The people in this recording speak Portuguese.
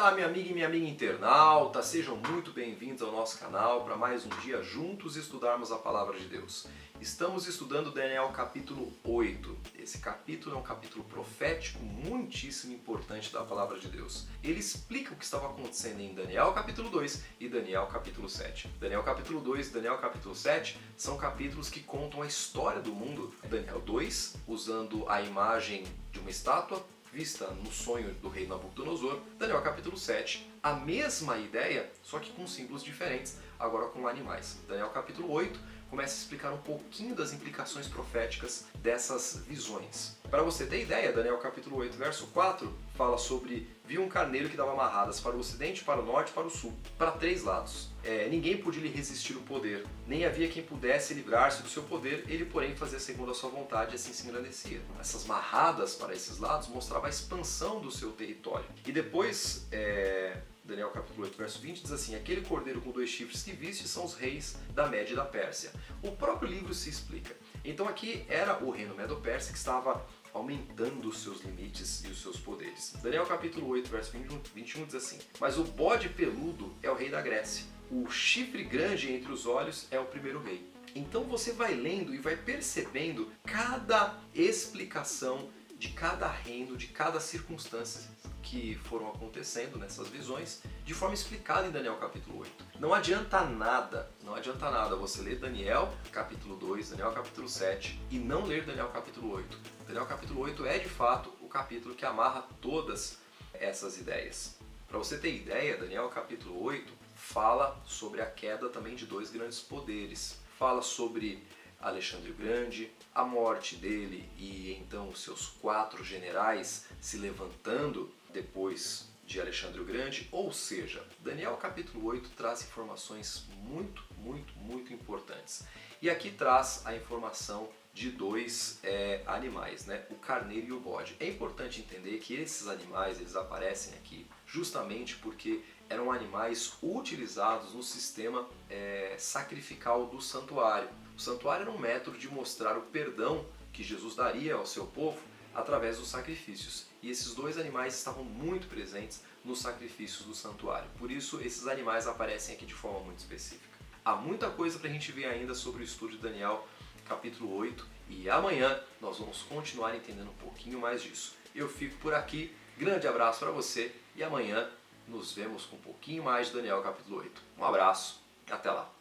Olá, minha amiga e minha amiga internauta, sejam muito bem-vindos ao nosso canal para mais um dia juntos estudarmos a Palavra de Deus. Estamos estudando Daniel capítulo 8. Esse capítulo é um capítulo profético muitíssimo importante da Palavra de Deus. Ele explica o que estava acontecendo em Daniel capítulo 2 e Daniel capítulo 7. Daniel capítulo 2 e Daniel capítulo 7 são capítulos que contam a história do mundo. Daniel 2, usando a imagem de uma estátua vista no sonho do rei Nabucodonosor. Daniel capítulo 7, a mesma ideia, só que com símbolos diferentes, agora com animais. Daniel capítulo 8 começa a explicar um pouquinho das implicações proféticas dessas visões. Para você ter ideia, Daniel capítulo 8, verso 4, fala sobre: viu um carneiro que dava amarradas para o ocidente, para o norte e para o sul, para 3 lados. Ninguém podia lhe resistir o poder, nem havia quem pudesse livrar-se do seu poder, ele porém fazia segundo a sua vontade e assim se engrandecia. Essas marradas para esses lados mostravam a expansão do seu território. E depois, Daniel capítulo 8, verso 20 diz assim: aquele cordeiro com 2 chifres que viste são os reis da Média e da Pérsia. O próprio livro se explica. Então aqui era o reino Medo-Persa que estava aumentando os seus limites e os seus poderes. Daniel capítulo 8, verso 21 diz assim: mas o bode peludo é o rei da Grécia. O chifre grande entre os olhos é o primeiro rei. Então você vai lendo e vai percebendo cada explicação de cada reino, de cada circunstância que foram acontecendo nessas visões, de forma explicada em Daniel capítulo 8. Não adianta nada você ler Daniel capítulo 2, Daniel capítulo 7 e não ler Daniel capítulo 8. Daniel capítulo 8 é de fato o capítulo que amarra todas essas ideias. Para você ter ideia, Daniel capítulo 8 fala sobre a queda também de 2 grandes poderes. Fala sobre Alexandre o Grande, a morte dele e então os seus 4 generais se levantando depois de Alexandre o Grande. Ou seja, Daniel capítulo 8 traz informações muito importantes. E aqui traz a informação de 2 animais, né? O carneiro e o bode. É importante entender que esses animais eles aparecem aqui justamente porque eram animais utilizados no sistema sacrificial do santuário. O santuário era um método de mostrar o perdão que Jesus daria ao seu povo através dos sacrifícios. E esses 2 animais estavam muito presentes nos sacrifícios do santuário. Por isso, esses animais aparecem aqui de forma muito específica. Há muita coisa para a gente ver ainda sobre o estudo de Daniel capítulo 8 e amanhã nós vamos continuar entendendo um pouquinho mais disso. Eu fico por aqui, grande abraço para você e amanhã nos vemos com um pouquinho mais de Daniel capítulo 8. Um abraço, até lá!